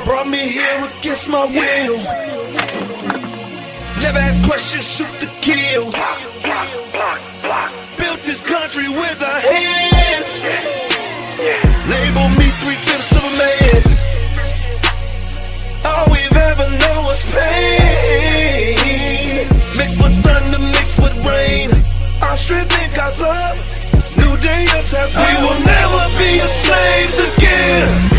Brought me here against my will. Never ask questions, shoot to kill. Built this country with our hands. Label me 3/5 of a man. All we've ever known was pain. Mixed with thunder, mixed with rain. Our strength in God's love. New day, your time. We will never be a slaves again.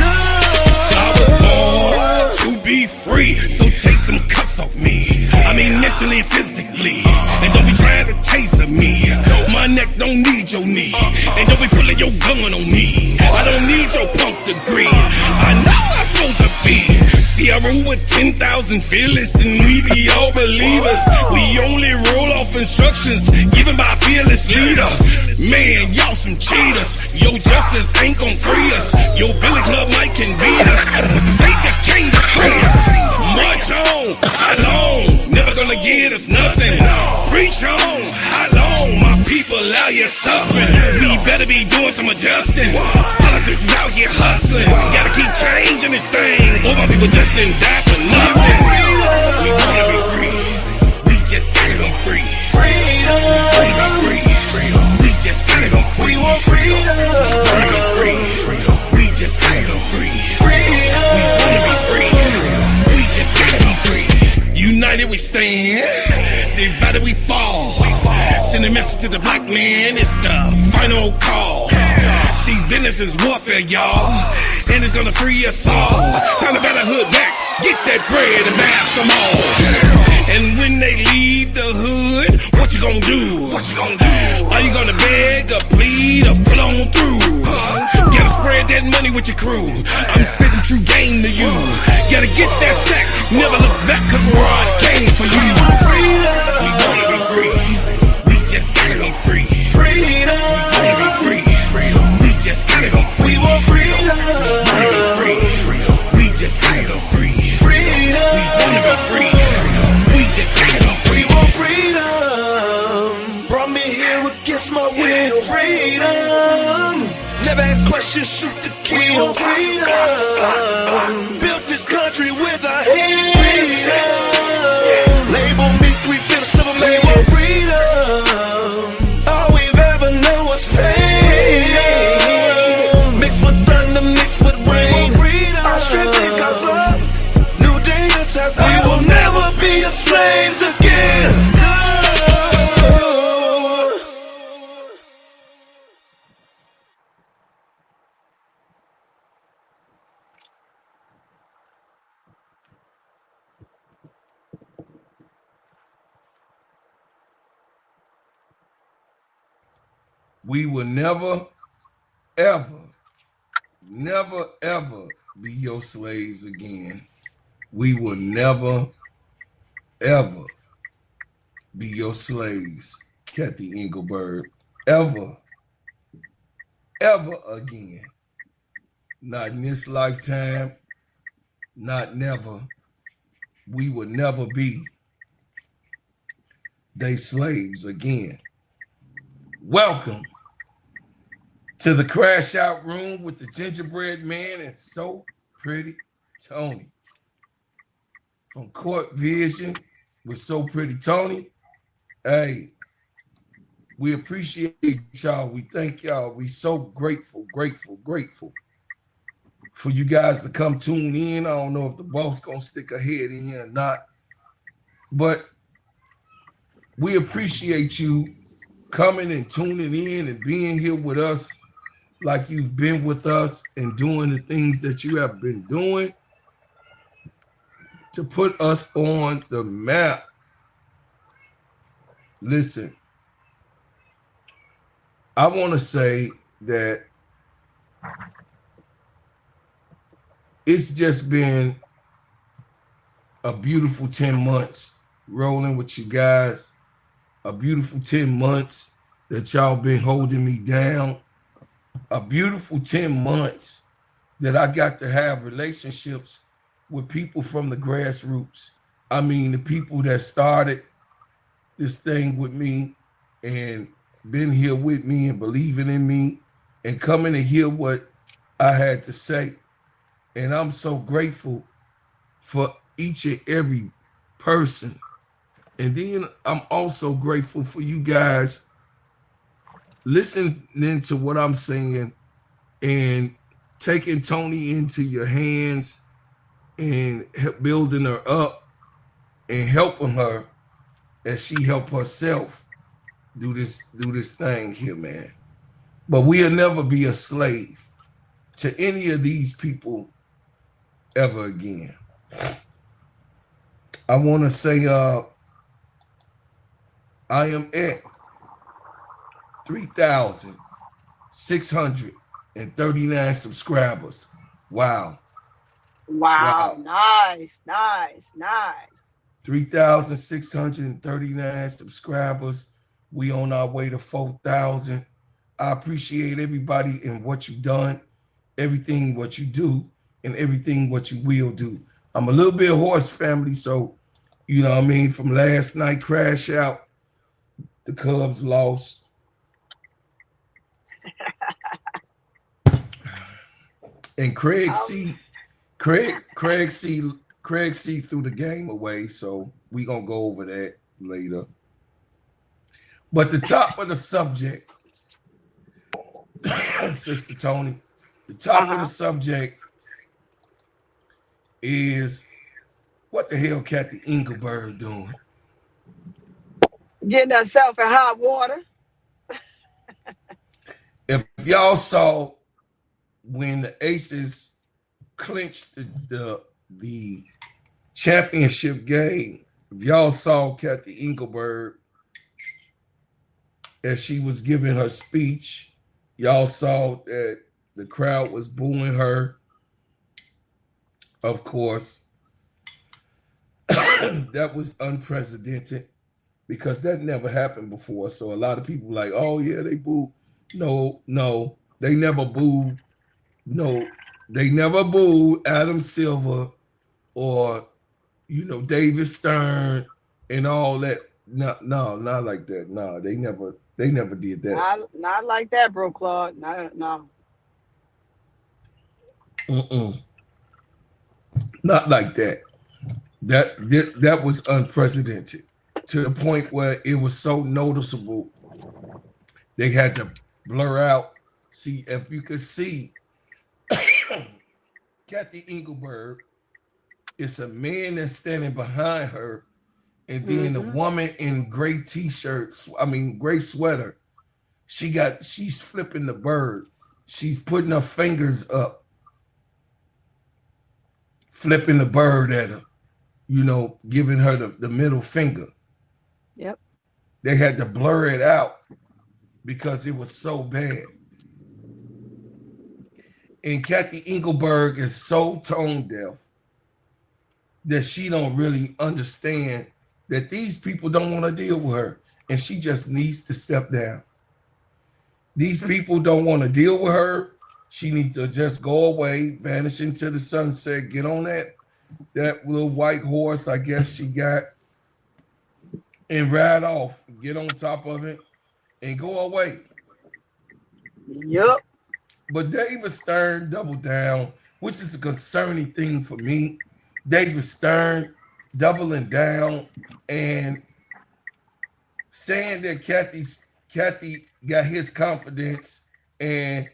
I was born to be free, so take them cuffs off me. I mean mentally and physically. And don't be trying to taser me. My neck don't need your knee. And don't be pulling your gun on me. I don't need your punk degree. I know I'm supposed to be. See, I roll with 10,000 fearless, and we be all believers. We only roll off instructions given by a fearless leader. Man, y'all some cheaters. Your justice ain't gon' free us. Your Billy Club might can beat us, but the Savior came to free us. March on, how long? Never gonna get us nothing. Preach on, how long? My people out here suffering. We better be doing some adjusting. Politics is out here hustling. Gotta keep changing this thing, or my people just didn't die for nothing. We wanna be free. We just gotta be free. Freedom. Wanna be free. We just gotta be free. We want freedom. Wanna be free. We just gotta be free. Freedom. We wanna be free. We just gotta be free. United we stand, divided we fall. Send a message to the black man, it's the final call. See, business is warfare, y'all, and it's gonna free us all. Time to bat a hood back, get that bread and mash some more. And when they leave the hood, what you gonna do? Are you gonna beg or plead or pull on through? Gotta spread that money with your crew. I'm spitting true game to you. Gotta get that sack, never look back, cause fraud came for you. We wanna be free. We just gotta be free. Freedom. We wanna be free. We just gotta be free. We want freedom. We wanna be free. We just gotta be free. Freedom. We wanna be free. We just gotta be free. We want freedom. Brought me here against my will. Freedom. Never ask questions, shoot to kill. We want freedom. Built this country with our hands. Freedom. Label me 3/5 of a man. We want freedom. All we've ever known was pain. Mixed with thunder, mixed with rain. Our strength in God's love. New day, your time. We will never be a slaves again. We will never, ever be your slaves again. We will never, ever be your slaves, Cathy Engelbert, ever again. Not in this lifetime, not never. We will never be they slaves again. Welcome to the crash out room with the gingerbread man and So Pretty Tony. From Court Vision with So Pretty Tony. Hey, we appreciate y'all. We thank y'all. We so grateful for you guys to come tune in. I don't know if the boss gonna stick a head in here or not, but we appreciate you coming and tuning in and being here with us like you've been with us and doing the things that you have been doing to put us on the map. Listen, I want to say that it's just been a beautiful 10 months rolling with you guys. A beautiful 10 months that y'all been holding me down. A beautiful 10 months that I got to have relationships with people from the grassroots. I mean, the people that started this thing with me and been here with me and believing in me and coming to hear what I had to say. And I'm so grateful for each and every person. And then I'm also grateful for you guys listening to what I'm saying and taking Tony into your hands and building her up and helping her as she helped herself do this thing here, man. But we'll never be a slave to any of these people ever again. I want to say I am at 3,639 subscribers. Wow. Wow. Wow. Nice, nice, nice. 3,639 subscribers. We on our way to 4,000. I appreciate everybody and what you've done, everything what you do, and everything what you will do. I'm a little bit hoarse, family, so you know what I mean. From last night crash out, the Cubs lost. And Craig see threw the game away, so we gonna go over that later. But the top of the subject, Sister Tony, the top of the subject is what the hell Cathy Engelbert doing? Getting herself in hot water. If y'all saw when the Aces clinched the championship game, if y'all saw Cathy Engelbert as she was giving her speech, y'all saw that the crowd was booing her, of course. That was unprecedented because that never happened before. So a lot of people like, oh yeah, they booed. No, they never booed. No, they never booed Adam Silver or David Stern and all that. No, not like that. No, they never did that. Not like that, bro, Claude. No. Not like that. That was unprecedented to the point where it was so noticeable they had to blur out. See, if you could see Cathy Engelbert, it's a man that's standing behind her, and then a woman in gray t-shirts, gray sweater. She's flipping the bird. She's putting her fingers up, flipping the bird at her, giving her the middle finger. Yep. They had to blur it out because it was so bad. And Cathy Engelbert is so tone deaf that she don't really understand that these people don't want to deal with her, and she just needs to step down. These people don't want to deal with her. She needs to just go away, vanish into the sunset, get on that little white horse, I guess she got, and ride off, get on top of it, and go away. Yep. But David Stern doubled down, which is a concerning thing for me. David Stern doubling down and saying that Cathy got his confidence and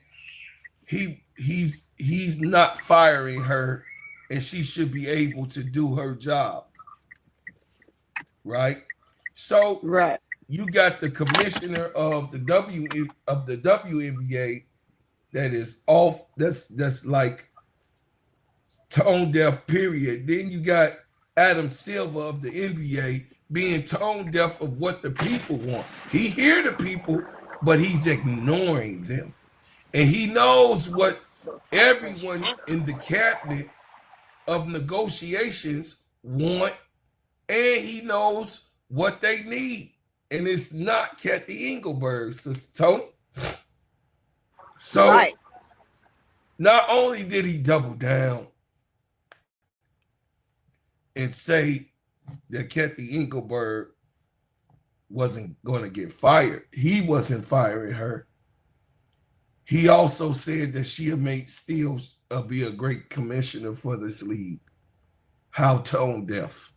he's not firing her and she should be able to do her job. Right? So you got the commissioner of the WNBA that is off, that's like tone deaf, period. Then you got Adam Silver of the NBA being tone deaf of what the people want. He hear the people, but he's ignoring them. And he knows what everyone in the cabinet of negotiations want, and he knows what they need. And it's not Cathy Engelbert, Sister Tony. So not only did he double down and say that Cathy Engelbert wasn't going to get fired, he wasn't firing her. He also said that she'll still be a great commissioner for this league. how tone deaf,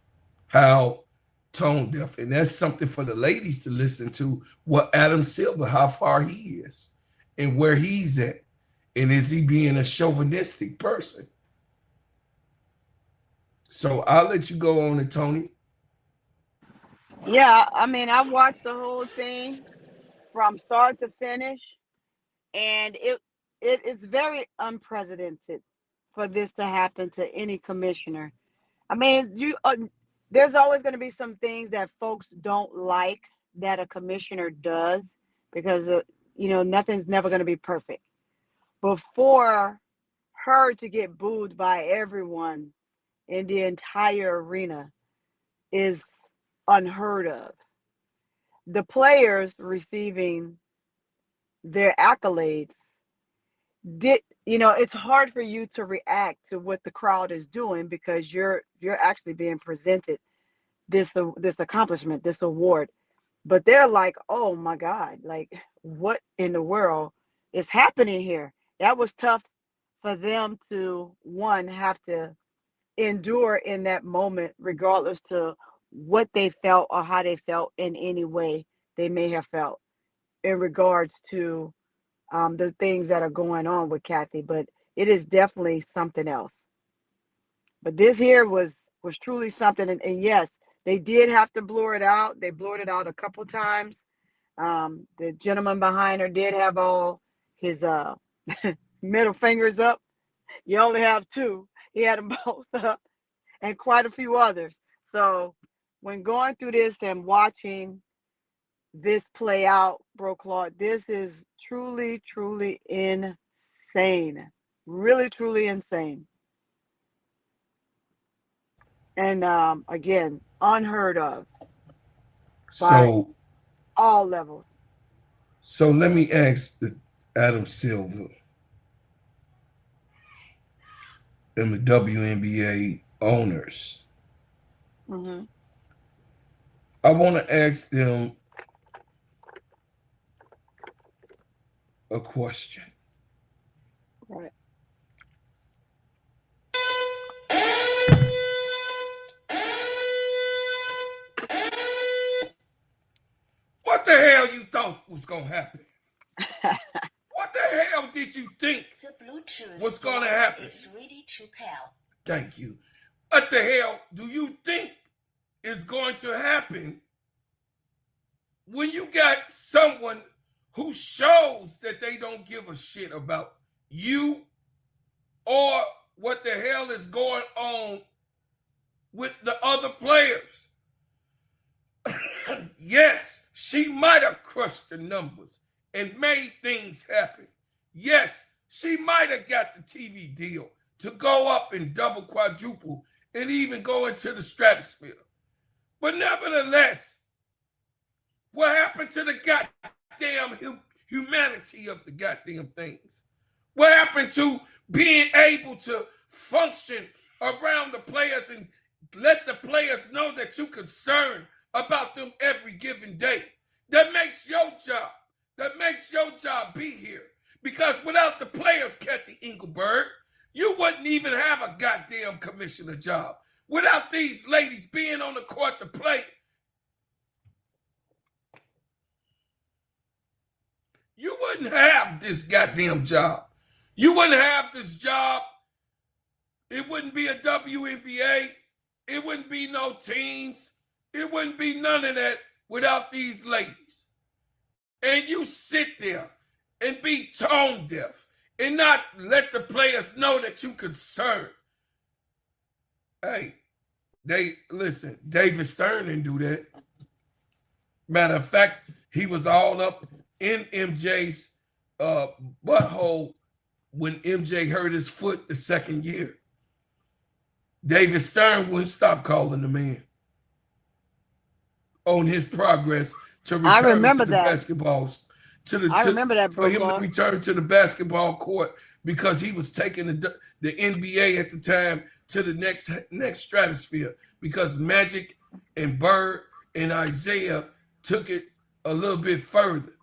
how tone deaf. And that's something for the ladies to listen to, what Adam Silver, how far he is and where he's at. And is he being a chauvinistic person? So I'll let you go on it, Tony. Yeah, I mean, I watched the whole thing from start to finish, and it is very unprecedented for this to happen to any commissioner. I mean, there's always going to be some things that folks don't like that a commissioner does because nothing's never going to be perfect. But for her to get booed by everyone in the entire arena is unheard of. The players receiving their accolades it's hard for you to react to what the crowd is doing because you're actually being presented this accomplishment, this award. But they're like, oh my God, like what in the world is happening here? That was tough for them to have to endure in that moment, regardless to what they felt or how they felt in any way they may have felt in regards to the things that are going on with Cathy. But it is definitely something else. But this here was truly something, and yes, they did have to blur it out. They blurred it out a couple times. The gentleman behind her did have all his middle fingers up. You only have two. He had them both up, and quite a few others. So when going through this and watching this play out, Bro Claude, this is truly, truly insane. Really, truly insane. And again, unheard of by So all levels. so let me ask the Adam Silver and the WNBA owners. Mm-hmm. I want to ask them a question. Right. What the hell you thought was going to happen? What the hell did you think was going to happen? Is ready to pair. Thank you. What the hell do you think is going to happen when you got someone who shows that they don't give a shit about you or what the hell is going on with the other players? Yes, she might have crushed the numbers and made things happen. Yes, she might have got the TV deal to go up and double, quadruple, and even go into the stratosphere. But nevertheless, what happened to the goddamn humanity of the goddamn things? What happened to being able to function around the players and let the players know that you're concerned about them every given day? That makes your job be here. Because without the players, Cathy Engelbert, you wouldn't even have a goddamn commissioner job. Without these ladies being on the court to play, you wouldn't have this goddamn job. You wouldn't have this job. It wouldn't be a WNBA. It wouldn't be no teams. It wouldn't be none of that without these ladies. And you sit there and be tone deaf and not let the players know that you're concerned. Hey, listen, David Stern didn't do that. Matter of fact, he was all up in MJ's butthole when MJ hurt his foot the second year. David Stern wouldn't stop calling the man on his progress to return to the basketballs. I remember that, for him to return to the basketball court because he was taking the NBA at the time to the next stratosphere because Magic and Bird and Isaiah took it a little bit further.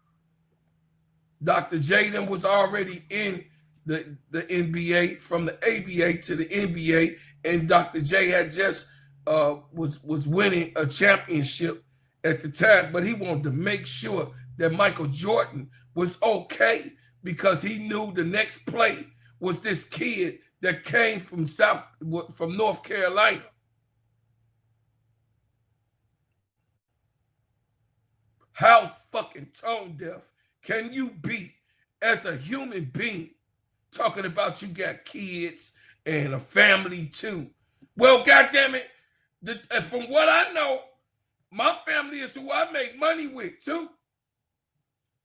Dr. Jaden was already in the NBA from the ABA to the NBA, and Dr. J had just was winning a championship at the time, but he wanted to make sure that Michael Jordan was okay because he knew the next play was this kid that came from North Carolina. How fucking tone deaf can you be as a human being, talking about you got kids and a family too? Well, goddamn it, from what I know, my family is who I make money with too.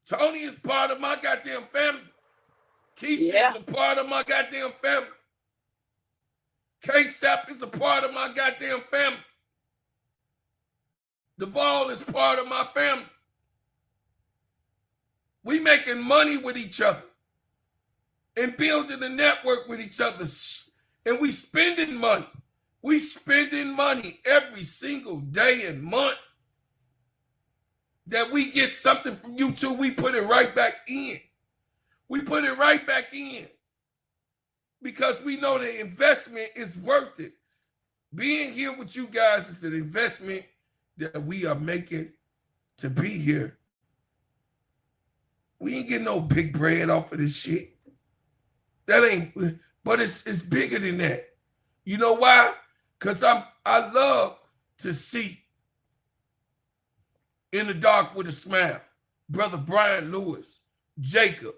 Tony is part of my goddamn family. Keisha is a part of my goddamn family. K-Sap is a part of my goddamn family. Duvall is part of my family. We making money with each other and building a network with each other. And we spending money. We spending money every single day and month. That we get something from YouTube, we put it right back in. We put it right back in. Because we know the investment is worth it. Being here with you guys is an investment that we are making to be here. We ain't getting no big bread off of this shit. That ain't, but it's bigger than that. You know why? Because I love to see In the Dark with a Smile, Brother Brian Lewis, Jacob.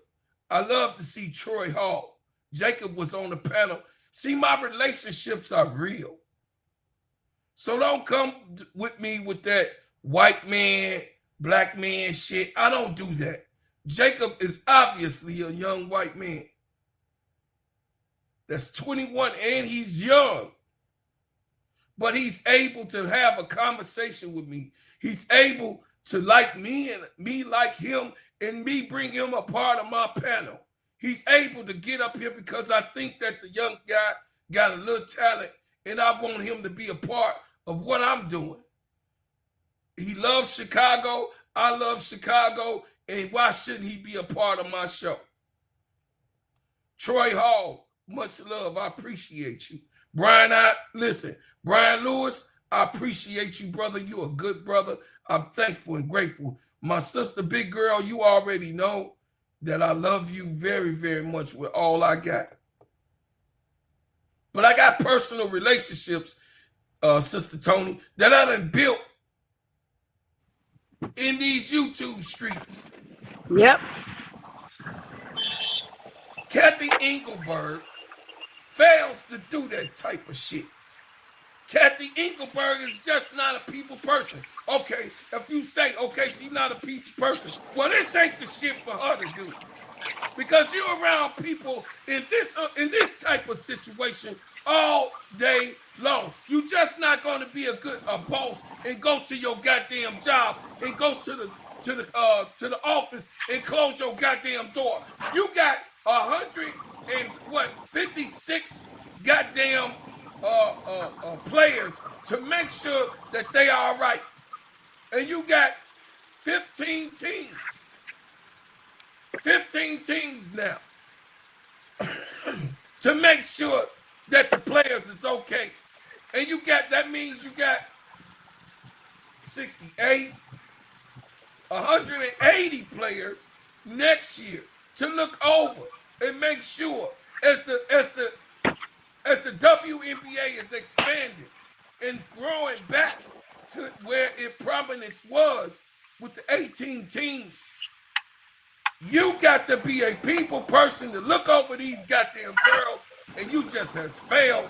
I love to see Troy Hall. Jacob was on the panel. See, my relationships are real. So don't come with me with that white man, black man shit. I don't do that. Jacob is obviously a young white man. That's 21 and he's young. But he's able to have a conversation with me. He's able to like me and me like him and me bring him a part of my panel. He's able to get up here because I think that the young guy got a little talent and I want him to be a part of what I'm doing. He loves Chicago. I love Chicago. And why shouldn't he be a part of my show? Troy Hall, much love. I appreciate you. Brian, Brian Lewis, I appreciate you, brother. You're a good brother. I'm thankful and grateful. My sister, big girl, you already know that I love you very, very much with all I got. But I got personal relationships, Sister Tony, that I done built in these YouTube streets. Yep. Cathy Engelbert fails to do that type of shit. Cathy Engelbert is just not a people person. Okay, if you say, okay, she's not a people person, well, this ain't the shit for her to do. Because you're around people in this type of situation all day long. You just not going to be a good boss and go to your goddamn job and go to the office and close your goddamn door. You got 156 goddamn players to make sure that they are all right. And you got 15 teams. 15 teams now to make sure that the players is okay. And that means you got 68, 180 players next year to look over and make sure as the WNBA is expanding and growing back to where its prominence was with the 18 teams. You got to be a people person to look over these goddamn girls, and you just has failed.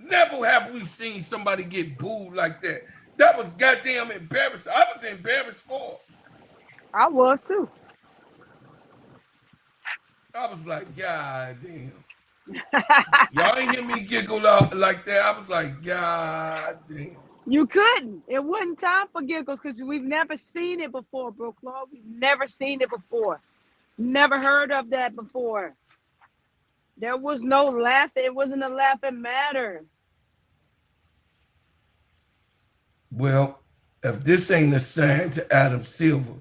Never have we seen somebody get booed like that. That was goddamn embarrassing. I was embarrassed for it. I was too. I was like, God damn. Y'all ain't hear me giggle out like that. I was like, God damn. You couldn't. It wasn't time for giggles because we've never seen it before, Bro Claude. We've never seen it before. Never heard of that before. There was no laughing. It wasn't a laughing matter. Well, if this ain't a sign to Adam Silver,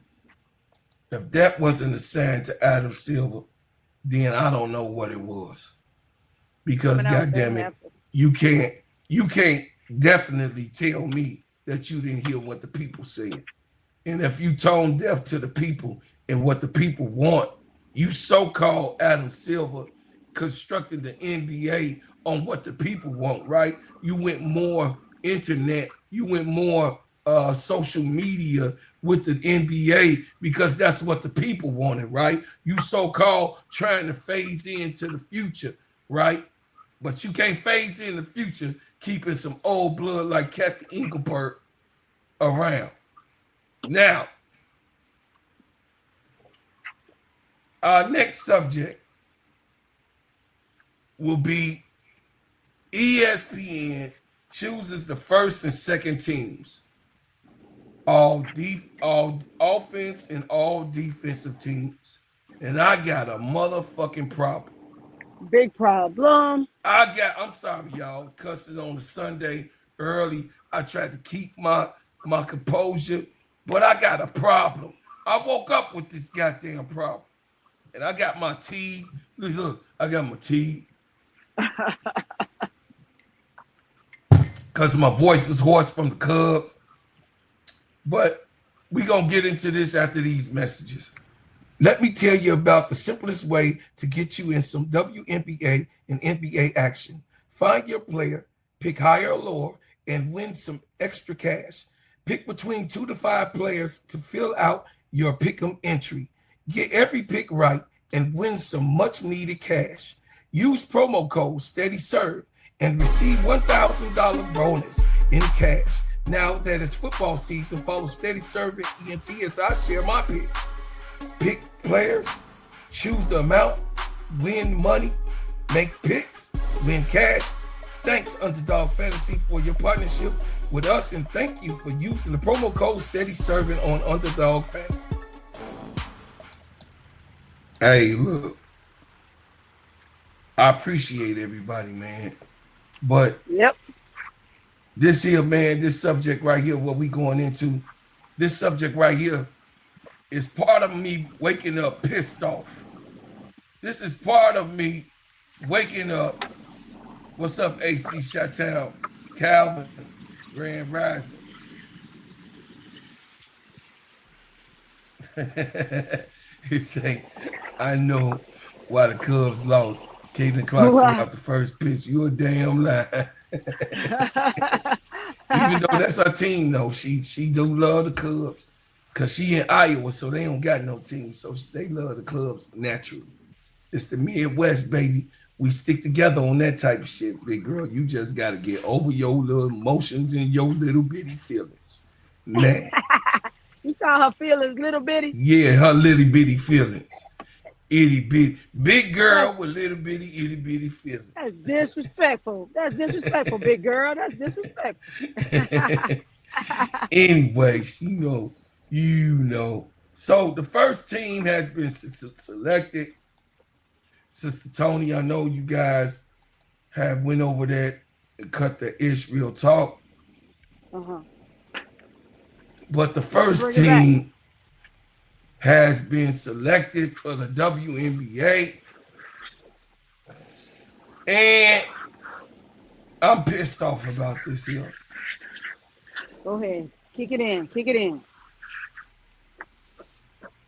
if that wasn't a sign to Adam Silver, then I don't know what it was. Because Coming out goddamn saying it, that. you can't definitely tell me that you didn't hear what the people said. And if you tone deaf to the people and what the people want, you so-called Adam Silver constructed the NBA on what the people want, right? You went more internet, you went more social media with the NBA because that's what the people wanted, right? You so-called trying to phase into the future, right? But you can't phase in the future keeping some old blood like Cathy Engelbert around. Now, our next subject will be ESPN chooses the first and second teams, all offense and all defensive teams. And I got a motherfucking problem. Big problem. I'm sorry, y'all, cussing on a Sunday early. I tried to keep my composure, but I got a problem. I woke up with this goddamn problem. And I got my tea. Look, I got my tea. Because my voice was hoarse from the Cubs. But we going to get into this after these messages. Let me tell you about the simplest way to get you in some WNBA and NBA action. Find your player, pick higher or lower, and win some extra cash. Pick between 2 to 5 players to fill out your pick'em entry. Get every pick right and win some much needed cash. Use promo code SteadyServ and receive $1,000 bonus in cash. Now that it's football season, follow Steady Serv'n ENT as I share my picks. Pick players, choose the amount, win money, make picks, win cash. Thanks, Underdog Fantasy, for your partnership with us, and thank you for using the promo code SteadyServ'n on Underdog Fantasy. Hey, look, I appreciate everybody, man. But Yep. this here, man, this subject right here, what we going into, this subject right here is part of me waking up pissed off. This is part of me waking up. What's up, AC Chi-Town, Calvin, Grand Rising. He say, I know why the Cubs lost. Caitlin Clark threw out the first pitch. You a damn lie. Even though that's her team, though, she do love the Cubs. Because she in Iowa, so they don't got no team. So they love the Cubs naturally. It's the Midwest, baby. We stick together on that type of shit, big girl. You just got to get over your little emotions and your little bitty feelings. Man. You call her feelings little bitty? Yeah, her little bitty feelings. Itty bitty. Big girl with little bitty, itty bitty feelings. That's disrespectful. That's disrespectful, big girl. That's disrespectful. Anyways, you know. So the first team has been selected. Sister Tony, I know you guys have went over that and cut the ish real talk. But the first team has been selected for the WNBA. And I'm pissed off about this here. Go ahead. Kick it in. Kick it in.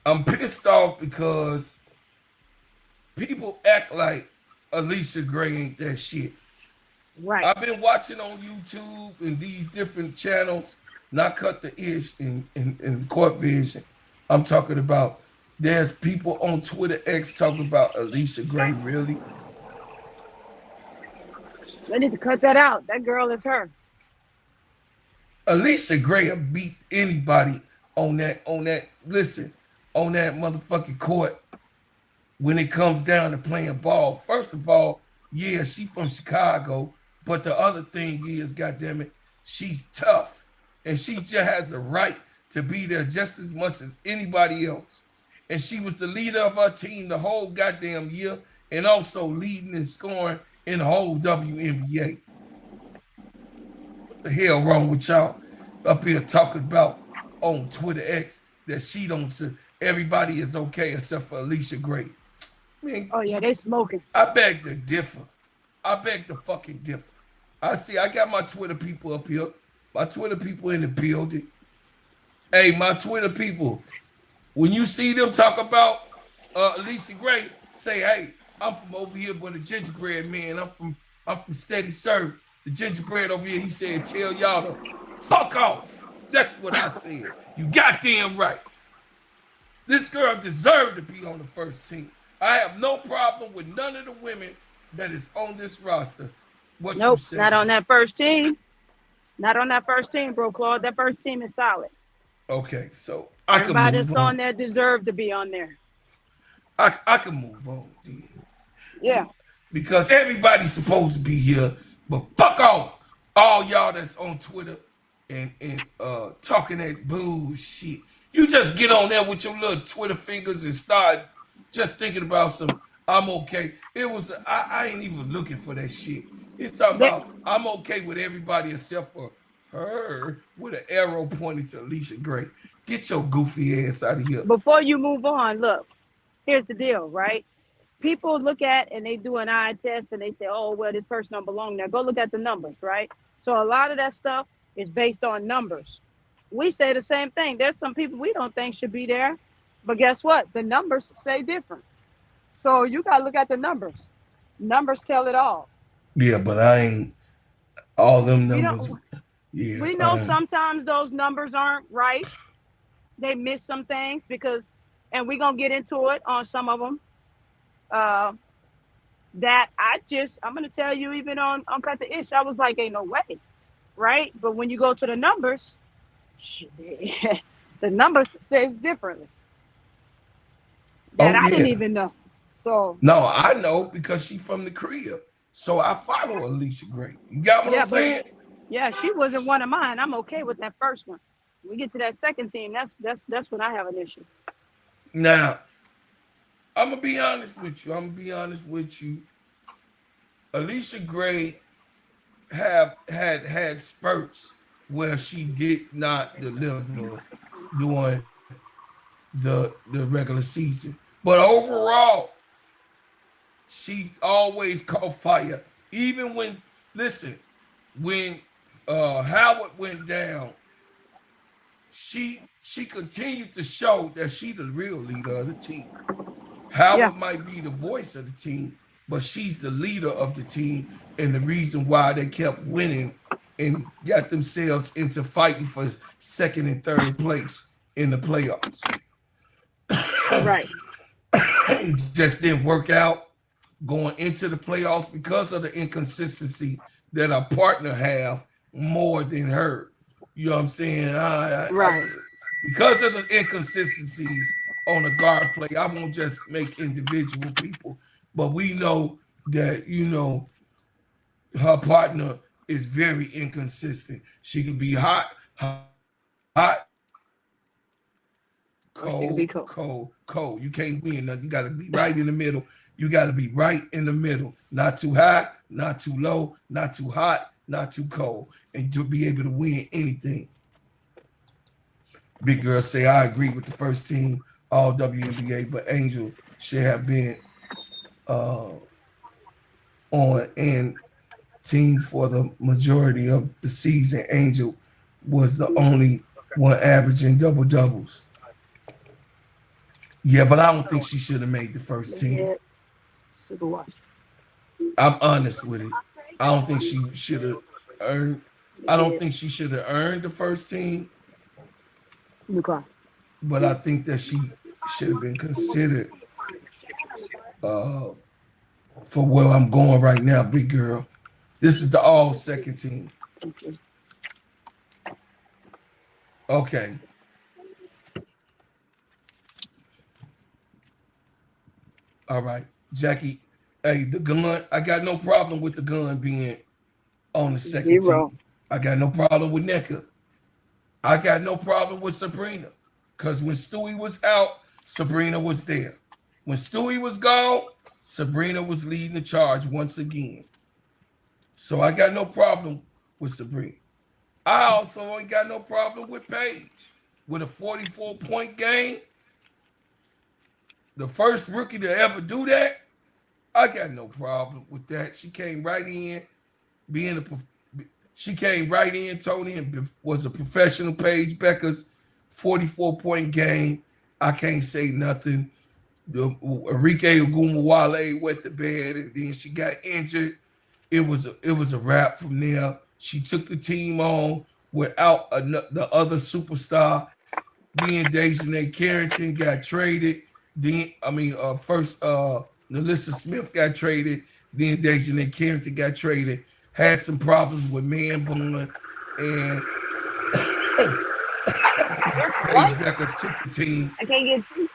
I'm pissed off because people act like Alicia Gray ain't that shit. Right. I've been watching on YouTube and these different channels, not cut the ish in Court Vision. I'm talking about there's people on Twitter X talking about Alicia Gray, really? They need to cut that out. That girl is her. Alicia Gray will beat anybody on that motherfucking court when it comes down to playing ball. First of all, yeah, she from Chicago, but the other thing is, goddammit, she's tough. And she just has a right to be there just as much as anybody else. And she was the leader of her team the whole goddamn year and also leading and scoring in the whole WNBA. What the hell wrong with y'all up here talking about on Twitter X that she don't say everybody is okay except for Alicia Gray? Man, Oh yeah, they smoking. I beg to differ. I beg to fucking differ. I got my Twitter people up here. My Twitter people in the building. Hey, my Twitter people, when you see them talk about Alicia Gray, say, hey, I'm from over here with the gingerbread man. I'm from Steady Serv'n. The gingerbread over here, he said, tell y'all to fuck off. That's what I said. You goddamn right. This girl deserved to be on the first team. I have no problem with none of the women that is on this roster. What you Nope, say? not on that first team. Not on that first team, bro, Claude. That first team is solid. Okay, so I can Everybody move that's on on. there deserve to be on there. I can move on, then. Yeah. Because everybody's supposed to be here, but fuck off, all y'all that's on Twitter and talking that bullshit. You just get on there with your little Twitter fingers and start just thinking about some. I'm okay. It was I ain't even looking for that shit. It's talking They, about I'm okay with everybody except for her with an arrow pointing to Alicia Gray. Get your goofy ass out of here. before you move on, look, here's the deal, right? People look at and they do an eye test and they say, oh, well, this person don't belong there. Go look at the numbers, right? So a lot of that stuff is based on numbers. We say the same thing. There's some people we don't think should be there, but guess what? The numbers say different. So you got to look at the numbers. Numbers tell it all. Yeah, but I ain't all them We numbers. don't. Yeah, We know sometimes those numbers aren't right. They miss some things because, and we're gonna get into it on some of them. Uh, that I'm gonna tell you, even on Cut the Ish, I was like, ain't no way, right? But when you go to the numbers, shit, the numbers says differently. That oh I didn't yeah. even know. So No, I know because she from the crib. So I follow Alicia Gray. You got what I'm yeah, but saying? yeah, she wasn't one of mine. I'm okay with that first one. When we get to that second team, that's when I have an issue. Now, I'm gonna be honest with you. Alicia Gray have had spurts where she did not deliver during the regular season. But overall, she always caught fire. Even when listen, when Howard went down, she continued to show that she the real leader of the team. Yeah, Howard might be the voice of the team, but she's the leader of the team and the reason why they kept winning and got themselves into fighting for second and third place in the playoffs. right. It just didn't work out going into the playoffs because of the inconsistency that our partner have more than her. You know what I'm saying? Right. Because of the inconsistencies on the guard play, I won't just make individual people, but we know that her partner is very inconsistent. She can be hot, Or she could be cold, cool. cold, cold. You can't win nothing. You got to be right in the middle. You got to be right in the middle. Not too high, not too low, not too hot, not too cold. And to be able to win anything. Big girl say, I agree with the first team, all WNBA, but Angel should have been uh, on and team for the majority of the season. Angel was the only one averaging double doubles. Yeah, but I don't think she should have made the first team. Yeah, super watch. I'm honest with it. I don't think she should have earned. I don't Yeah, think she should have earned the first team, Lucas. but I think that she should have been considered uh, for where I'm going right now, big girl. This is the all second team. Okay. All right. Jackie, hey, the gun, I got no problem with the gun being on the second Zero. team. I got no problem with NECA. I got no problem with Sabrina. Because when Stewie was out, Sabrina was there. When Stewie was gone, Sabrina was leading the charge once again. So I got no problem with Sabrina. I also ain't got no problem with Paige. With a 44-point game, the first rookie to ever do that, I got no problem with that. She came right in, being she came right in, Tony, and was a professional. Paige Becker's 44-point game. I can't say nothing. The Enrique Ogumawale wet the bed, and then she got injured. It was a wrap from there. She took the team on without the other superstar. Then Dejanay Carrington got traded. First Nalissa Smith got traded. Then Dejanay Carrington got traded. Had some problems with man bun, and Paige Beckers took the team. I can't get two.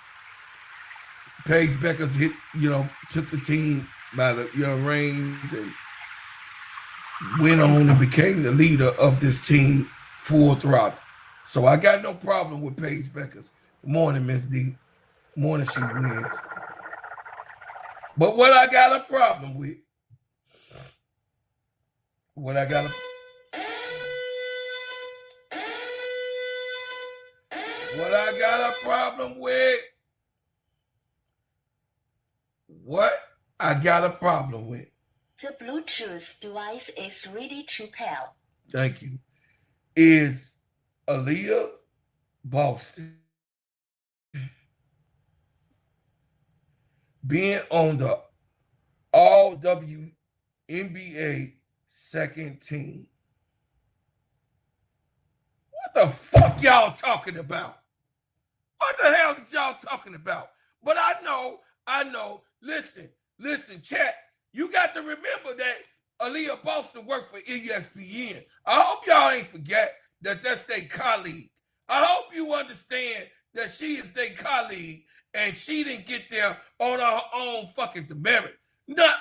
Paige Beckers took the team by the reins and went on and became the leader of this team full throttle. So I got no problem with Paige Beckers. Good morning, Miss D. Morning, she wins. But what I got a problem with, what I got a problem with, The Bluetooth device is ready to pair. Thank you. Is Aaliyah Boston being on the All WNBA second team. What the fuck y'all talking about? What the hell is y'all talking about? But I know. Listen, chat. You got to remember that Aaliyah Boston worked for ESPN. I hope y'all ain't forget that that's their colleague. I hope you understand that she is their colleague and she didn't get there on her own fucking demerit. Not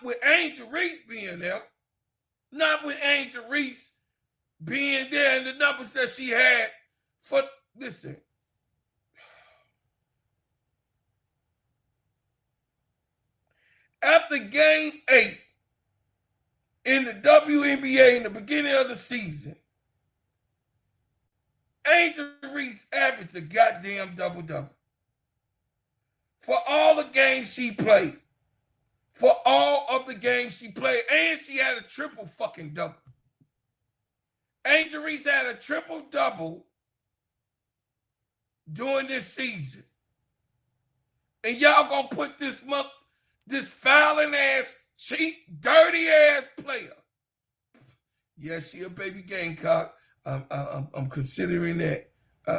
with Angel Reese being there. Not with Angel Reese being there and the numbers that she had for, listen. After game 8 in the WNBA in the beginning of the season, Angel Reese averaged a goddamn double-double. For all the games she played. For all of the games she played. And she had a triple fucking double. Angel Reese had a triple-double during this season. And y'all gonna put this fouling ass, cheap, dirty ass player. Yes, she a baby Gamecock. I'm considering that.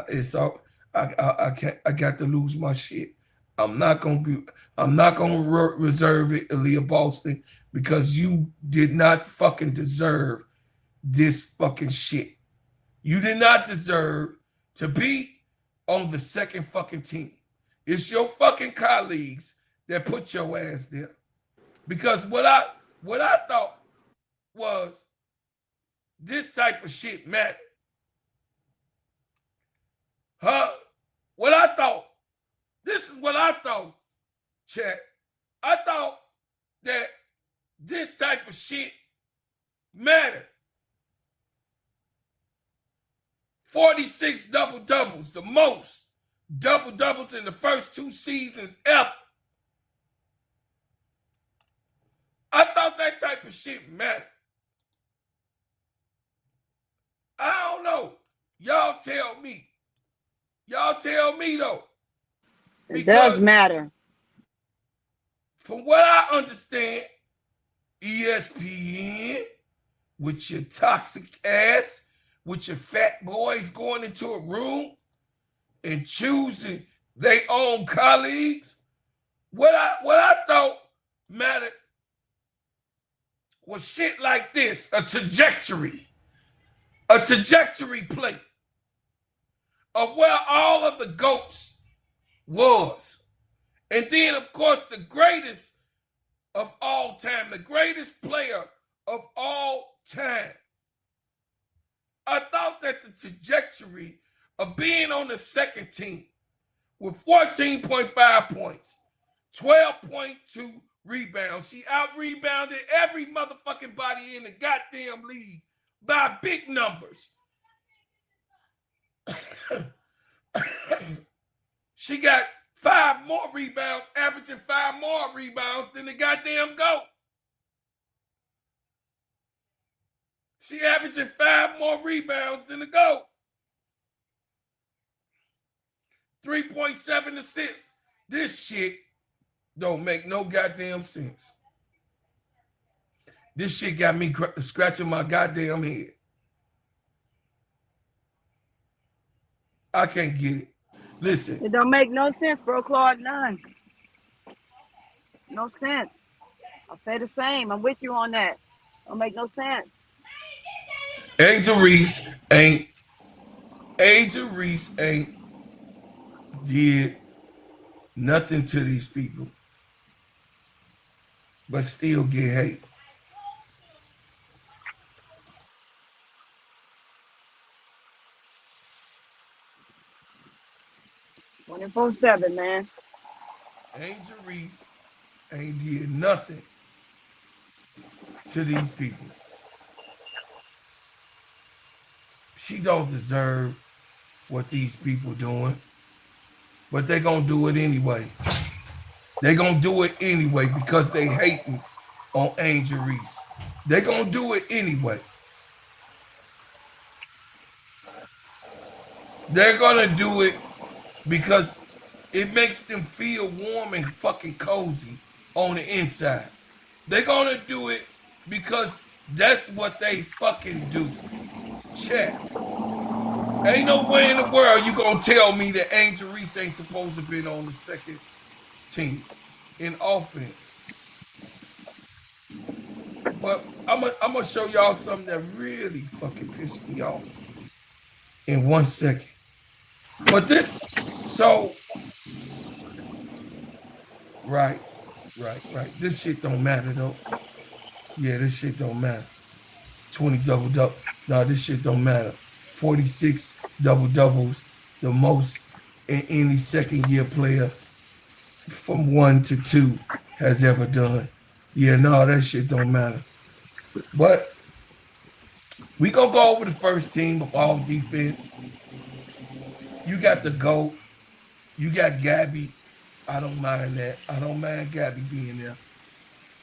It's all. I can't. I got to lose my shit. I'm not gonna reserve it, Aaliyah Boston, because you did not fucking deserve this fucking shit. You did not deserve to be on the second fucking team. It's your fucking colleagues that put your ass there. Because what I thought was this type of shit mattered. This is what I thought, chat. I thought that this type of shit mattered. 46 double-doubles, the most double-doubles in the first 2 seasons ever. I thought that type of shit mattered. I don't know. Y'all tell me. Y'all tell me, though. It does matter. From what I understand, ESPN, with your toxic ass, with your fat boys going into a room and choosing their own colleagues, what I thought mattered was shit like this, a trajectory plate of where all of the GOATs was. And then, of course, the greatest of all time, the greatest player of all time. I thought that the trajectory of being on the second team with 14.5 points, 12.2 rebounds. She out-rebounded every motherfucking body in the goddamn league by big numbers. She got 5 more rebounds, averaging 5 more rebounds than the goddamn GOAT. She averaging 5 more rebounds than the GOAT. 3.7 assists. This shit don't make no goddamn sense. This shit got me scratching my goddamn head. I can't get it. Listen. It don't make no sense, bro, Claude. None. No sense. I'll say the same. I'm with you on that. Don't make no sense. Angel Reese ain't did nothing to these people, but still get hate. "24/7, man." Angel Reese ain't did nothing to these people. She don't deserve what these people doing, but they gonna do it anyway. They gonna do it anyway because they hating on Angel Reese. They gonna do it anyway. They're gonna do it because it makes them feel warm and fucking cozy on the inside. They're gonna do it because that's what they fucking do. Check. Ain't no way in the world you gonna tell me that Angel Reese ain't supposed to have been on the second team in offense. But I'm gonna show y'all something that really fucking pissed me off in 1 second. But this, so right. This shit don't matter though. Yeah, this shit don't matter. 20 double. No, this shit don't matter. 46 double-doubles, the most in any second-year player from 1 to 2 has ever done. Yeah, no, that shit don't matter. But we gonna go over the first team of all defense. You got the GOAT. You got Gabby. I don't mind that. I don't mind Gabby being there.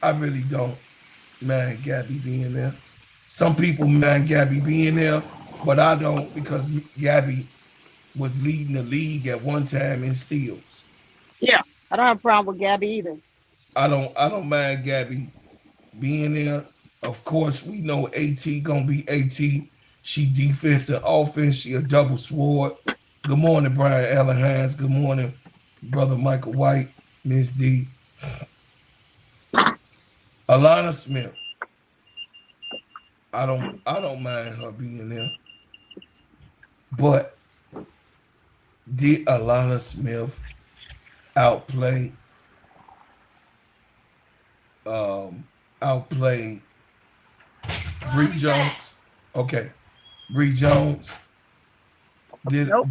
I really don't mind Gabby being there. Some people mind Gabby being there, but I don't, because Gabby was leading the league at one time in steals. Yeah, I don't have a problem with Gabby either. I don't mind Gabby being there. Of course, we know AT gonna be AT. She defense and offense. She a double sword. Good morning, Brian Allen Hines. Good morning, brother Michael White, Miss D. Alana Smith. I don't mind her being there. But did Alana Smith outplay Bree Jones? Okay. Bree Jones. Nope.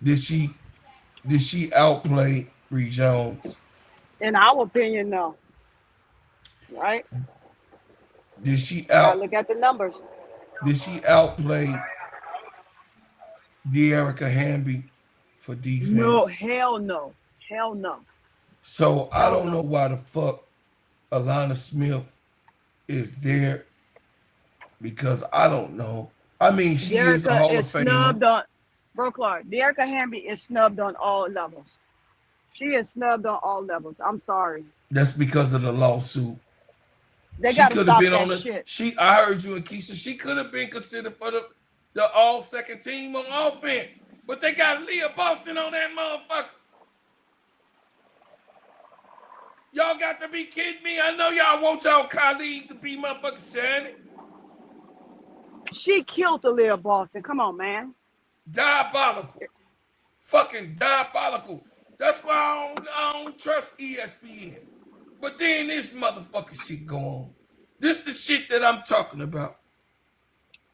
Did she outplay Bree Jones? In our opinion, no. Right? Did she look at the numbers. Did she outplay De'Erica Hamby for defense? No, hell no. Hell no. So I don't know why the fuck Alana Smith is there, because I don't know. I mean, she is a Hall of Famer. Bro, Clark, De'Erica Hamby is snubbed on all levels. She is snubbed on all levels. I'm sorry. That's because of the lawsuit. They got to stop that shit. I heard you and Keisha. She could have been considered for the all second team on offense, but they got Leah Boston on that motherfucker. Y'all got to be kidding me. I know y'all want y'all colleague to be motherfucking shining. She killed the Leah Boston. Come on, man. Diabolical. Fucking diabolical. That's why I don't trust ESPN. But then this motherfucking shit go on. This the shit that I'm talking about.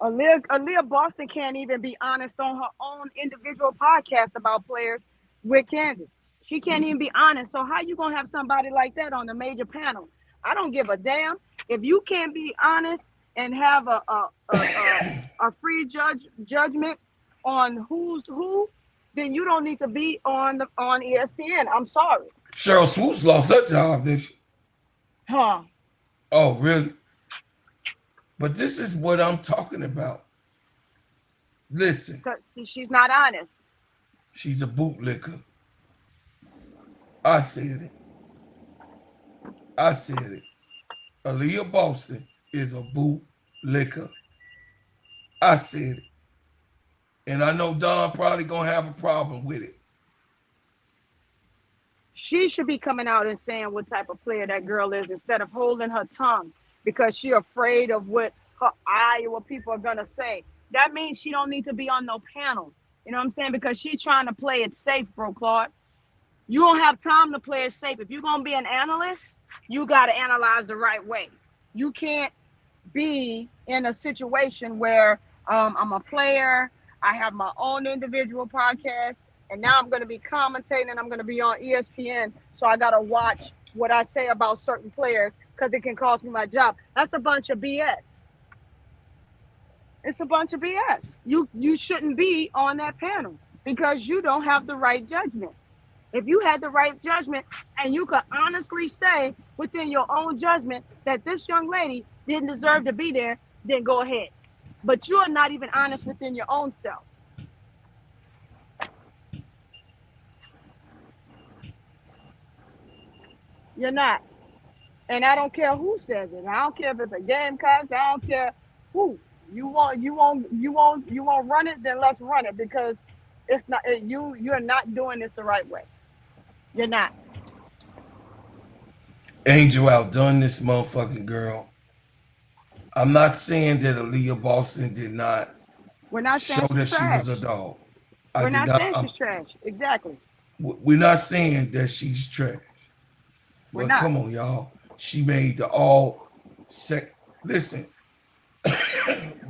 Aaliyah Boston can't even be honest on her own individual podcast about players with Candace. She can't even be honest. So how you gonna have somebody like that on the major panel? I don't give a damn. If you can't be honest and have a free judgment on who's who, then you don't need to be on ESPN. I'm sorry. Cheryl Swoops lost her job, did she? Huh. Oh, really? But this is what I'm talking about. Listen. Because she's not honest. She's a bootlicker. I said it. I said it. Aaliyah Boston is a bootlicker. I said it. And I know Don probably gonna have a problem with it. She should be coming out and saying what type of player that girl is instead of holding her tongue because she's afraid of what her Iowa people are gonna say. That means she don't need to be on no panel. You know what I'm saying? Because she's trying to play it safe, bro, Claude. You don't have time to play it safe. If you're gonna be an analyst, you gotta analyze the right way. You can't be in a situation where I'm a player, I have my own individual podcast, and now I'm going to be commentating and I'm going to be on ESPN. So I got to watch what I say about certain players because it can cost me my job. That's a bunch of BS. It's a bunch of BS. You shouldn't be on that panel because you don't have the right judgment. If you had the right judgment and you could honestly say within your own judgment that this young lady didn't deserve to be there, then go ahead. But you are not even honest within your own self. You're not. And I don't care who says it. I don't care if it's a Gamecock. I don't care who. You won't run it, then let's run it because it's not you're not doing this the right way. You're not. Angel outdone this motherfucking girl. I'm not saying that Aaliyah Boston did not We're not show that she was a dog. We're not saying she's trash. Exactly. We're not saying that she's trash. But come on, y'all. She made the all sec. Listen,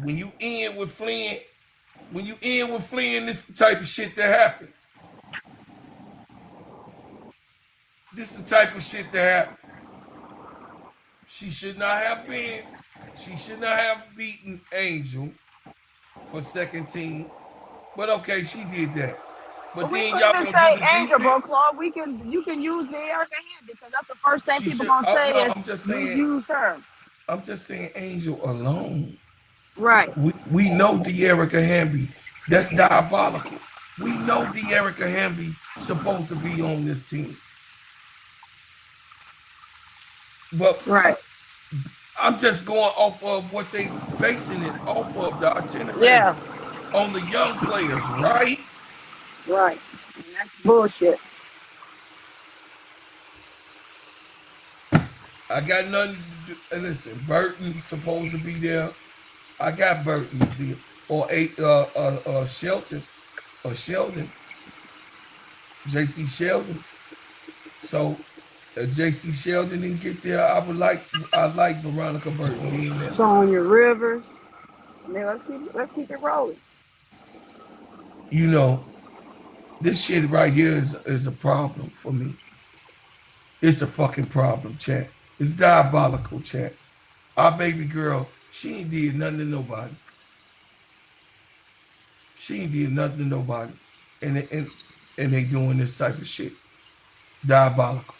when you end with Flynn, this is the type of shit that happened. This is the type of shit that happened. She should not have beaten Angel for second team. But okay, she did that. But then y'all gonna say do the Angel, bro, defense? Claude. You can use the Erica hand because that's the first thing people gonna say is I'm just saying, use her. I'm just saying Angel alone. Right. We know De'Erica Hamby. That's diabolical. We know De'Erica Hamby supposed to be on this team. But right. I'm just going off of what they basing it off of, the itinerary. Yeah. On the young players, right? Right. And that's bullshit. I got nothing to do. Listen, Burton's supposed to be there. I got Burton there. Or Shelton. Or Sheldon. J.C. Sheldon. So J.C. Sheldon didn't get there. I like Veronica Burton being there. Sonya Rivers. Man, let's keep it rolling. You know, this shit right here is a problem for me. It's a fucking problem, chat. It's diabolical, chat. Our baby girl, she ain't did nothing to nobody. She ain't did nothing to nobody. And they doing this type of shit. Diabolical.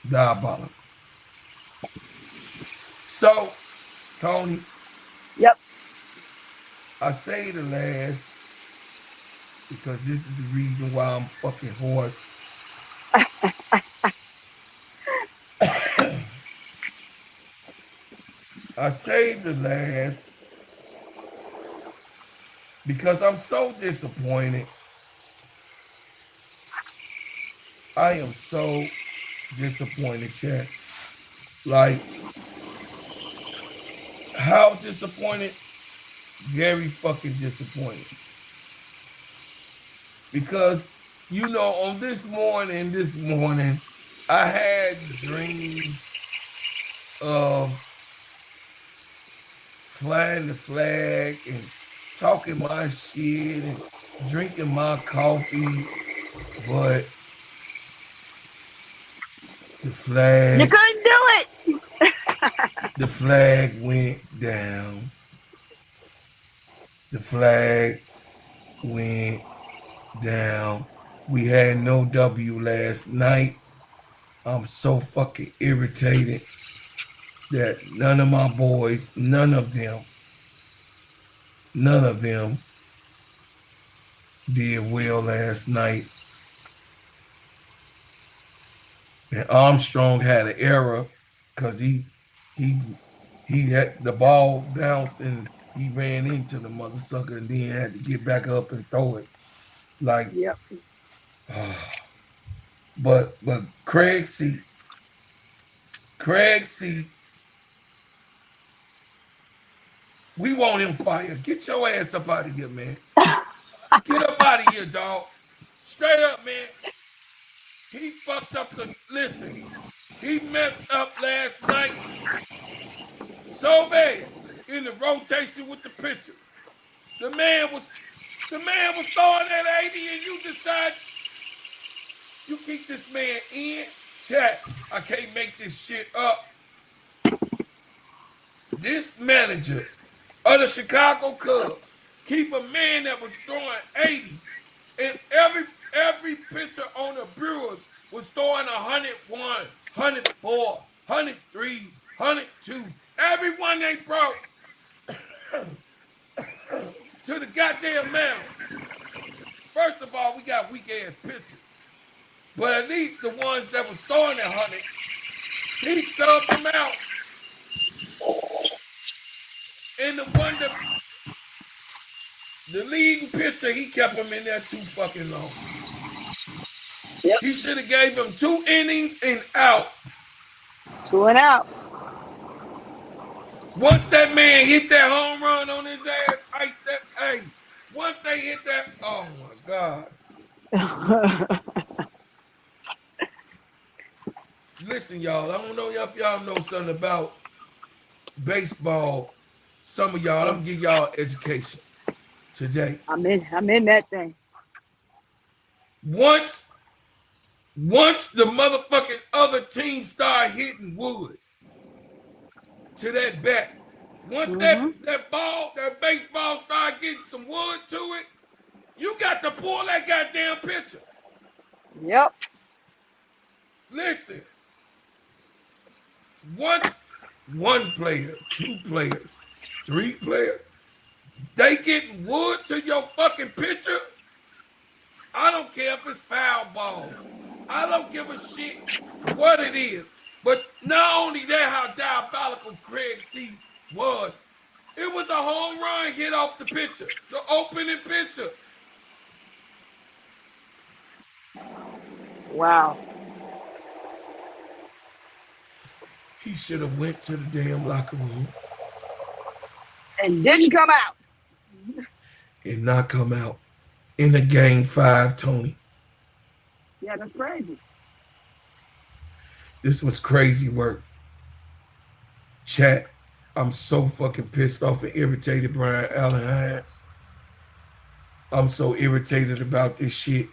Diabolical. So, Tony. Yep. I say the last because this is the reason why I'm fucking hoarse. I saved the last because I'm so disappointed. I am so disappointed, chat. Like, how disappointed? Very fucking disappointed. Because, you know, on this morning, I had dreams of flying the flag and talking my shit and drinking my coffee, but the flag... You couldn't do it! The flag went down. The flag went down. We had no W last night. I'm so fucking irritated that none of my boys, none of them did well last night. And Armstrong had an error because he had the ball bounced and he ran into the mother sucker and then had to get back up and throw it. Like, Yep. but Craig C, we want him fired. Get your ass up out of here, man. Get up out of here, dog. Straight up, man. He fucked up the listen. He messed up last night so bad in the rotation with the pitchers. The man was throwing that 80 and you decide you keep this man in. Chat, I can't make this shit up. This manager of the Chicago Cubs keep a man that was throwing 80 and every pitcher on the Brewers was throwing 101, 104, 103, 102. Everyone they brought to the goddamn mound. First of all, we got weak ass pitchers. But at least the ones that was throwing at 100, he subbed them out. And the one that the leading pitcher, he kept him in there too fucking long. Yep. He should have gave him 2 innings and out. 2 and out. Once that man hit that home run on his ass, ice that. Hey, once they hit that, oh my God. Listen, y'all, I don't know if y'all know something about baseball. Some of y'all, I'm gonna give y'all education today. I'm in that thing. Once the motherfucking other team start hitting wood to that bat, once that baseball start getting some wood to it, you got to pull that goddamn pitcher. Yep. Listen, once 1 player, 2 players, 3 players, they getting wood to your fucking pitcher, I don't care if it's foul balls. I don't give a shit what it is. But not only that, how diabolical Craig C was. It was a home run hit off the pitcher, the opening pitcher. Wow. He should have went to the damn locker room And didn't come out. and not come out in the game 5, Tony. Yeah, that's crazy. This was crazy work. Chat, I'm so fucking pissed off and irritated, Brian Allen Hines. I'm so irritated about this shit.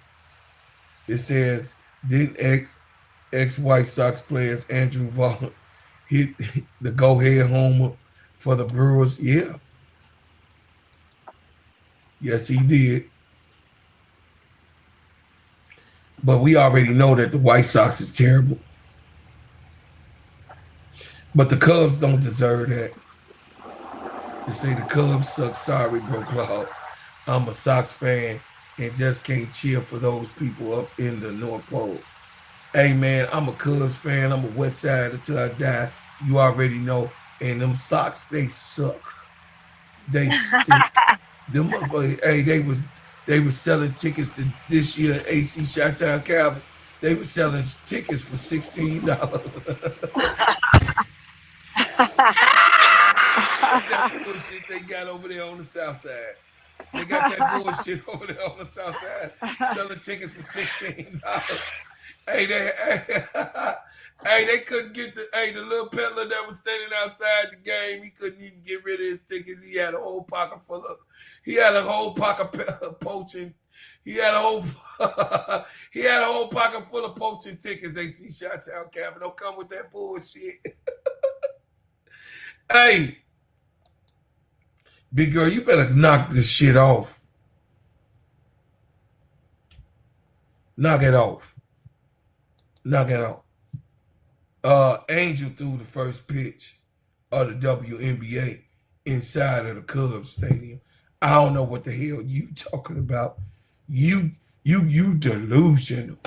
It says, didn't ex-White Sox players Andrew Vaughn hit the go-ahead homer for the Brewers? Yeah. Yes, he did. But we already know that the White Sox is terrible. But the Cubs don't deserve that. They say the Cubs suck. Sorry, bro, Claude. I'm a Sox fan and just can't cheer for those people up in the North Pole. Hey, man, I'm a Cubs fan. I'm a West Side until I die. You already know. And them Sox, they suck. They stink. Them motherfuckers, hey, they was selling tickets to this year AC Chi-Town Calvin. They were selling tickets for $16. That bullshit they got over there on the South Side. They got that bullshit over there on the South Side, selling tickets for $16. Hey, they couldn't get the little peddler that was standing outside the game. He couldn't even get rid of his tickets. He had a whole pocket poaching. He had a whole pocket full of poaching tickets. AC Chi-Town Cabin, don't come with that bullshit. Hey, big girl, you better knock this shit off. Knock it off. Knock it off. Angel threw the first pitch of the WNBA inside of the Cubs stadium. I don't know what the hell you talking about. You delusional.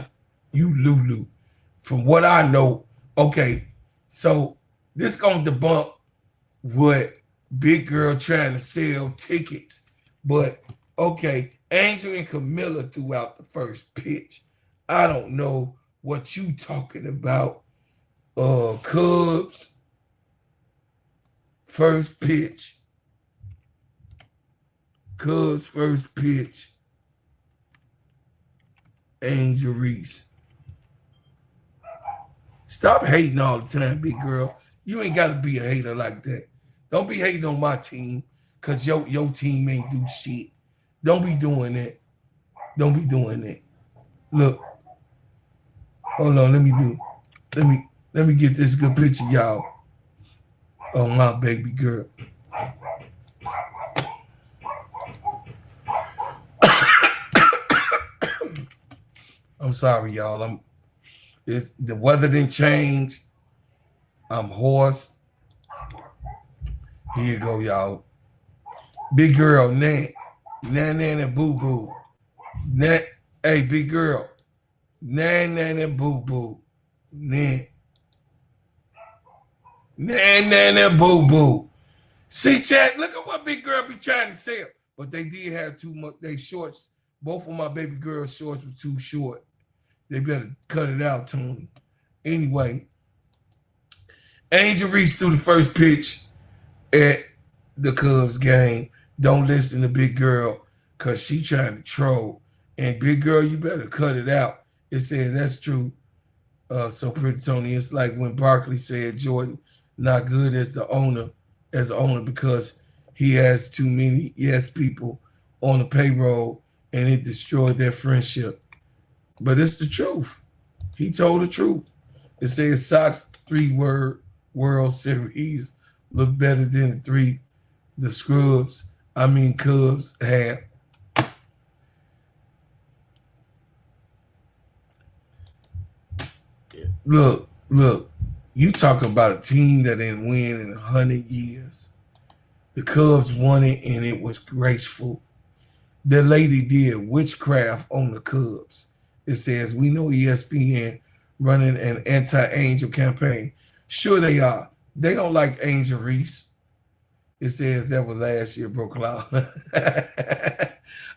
You Lulu. From what I know, okay, so this gonna debunk what Big Girl trying to sell tickets. But okay, Angel and Camilla threw out the first pitch. I don't know what you talking about. Cubs first pitch. Cubs first pitch. Angel Reese. Stop hating all the time, big girl. You ain't got to be a hater like that. Don't be hating on my team because your team ain't do shit. Don't be doing that. Don't be doing that. Look. Hold on, let me get this good picture, y'all. Oh, my baby girl. I'm sorry, y'all. The weather didn't change. I'm hoarse. Here you go, y'all. Big girl, Nan and boo boo. Hey, big girl. Nan and boo boo. Nan and boo boo. See, chat, look at what big girl be trying to sell. But they did have too much. They shorts. Both of my baby girl shorts were too short. They better cut it out, Tony. Anyway, Angel Reese threw the first pitch at the Cubs game. Don't listen to Big Girl because she trying to troll. And Big Girl, you better cut it out. It says that's true. So pretty Tony, it's like when Barkley said Jordan not good as the owner, because he has too many yes people on the payroll and it destroyed their friendship. But it's the truth. He told the truth. It says Sox 3 World Series look better than the Cubs had. Look, you talk about a team that didn't win in 100 years. The Cubs won it and it was graceful. The lady did witchcraft on the Cubs. It says, we know ESPN running an anti-Angel campaign. Sure they are. They don't like Angel Reese. It says that was last year, Bro Cloud.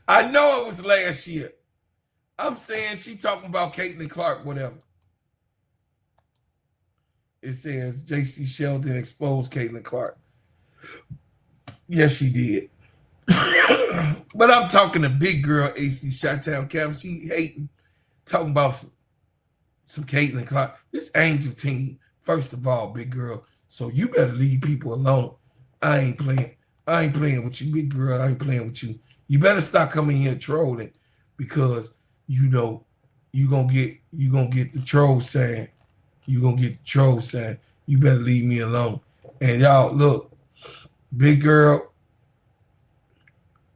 I know it was last year. I'm saying she talking about Caitlin Clark, whatever. It says J.C. Sheldon exposed Caitlin Clark. Yes, she did. But I'm talking to big girl AC Chi-Town Cap. She hating. Talking about some Caitlin Clark. This Angel team, first of all, big girl. So you better leave people alone. I ain't playing with you, big girl. I ain't playing with you. You better stop coming here trolling because you know you gonna get the troll sign. You gonna get the troll sign. You better leave me alone. And y'all, look, big girl,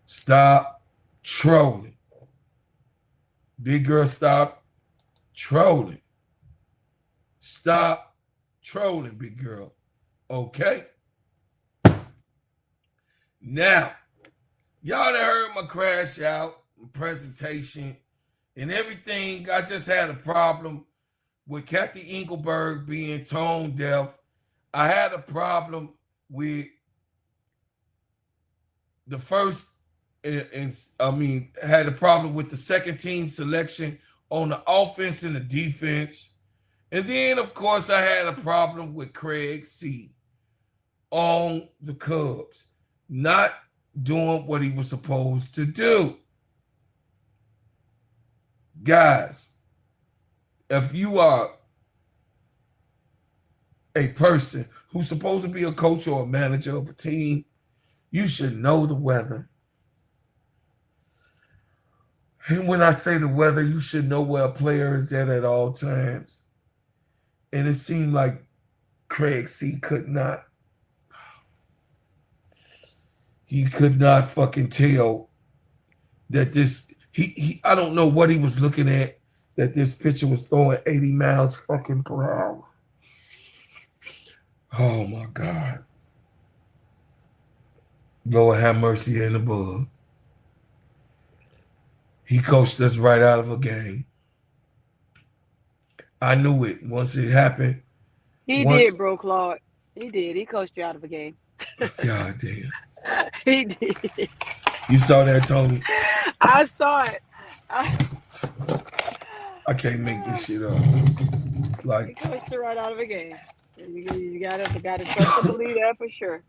stop trolling. Big girl, stop trolling. Stop trolling, big girl. Okay? Now, y'all done heard my crash out, my presentation, and everything. I just had a problem with Cathy Engelbert being tone deaf. I had a problem with the first had a problem with the second team selection on the offense and the defense. And then, of course, I had a problem with Craig C. on the Cubs not doing what he was supposed to do. Guys, if you are a person who's supposed to be a coach or a manager of a team, you should know the weather. And when I say the weather, you should know where a player is at all times. And it seemed like Craig C. could not. He could not fucking tell that this, I don't know what he was looking at. that this picture was throwing 80 miles fucking per hour. Oh my God. Lord have mercy and above. He coached us right out of a game. I knew it once it happened. He Once, did, bro, Claude. He did. He coached you out of a game. God damn. He did. You saw that, Tony? I saw it. I can't make this shit up. He Like, coached you right out of a game. You gotta trust and believe that for sure.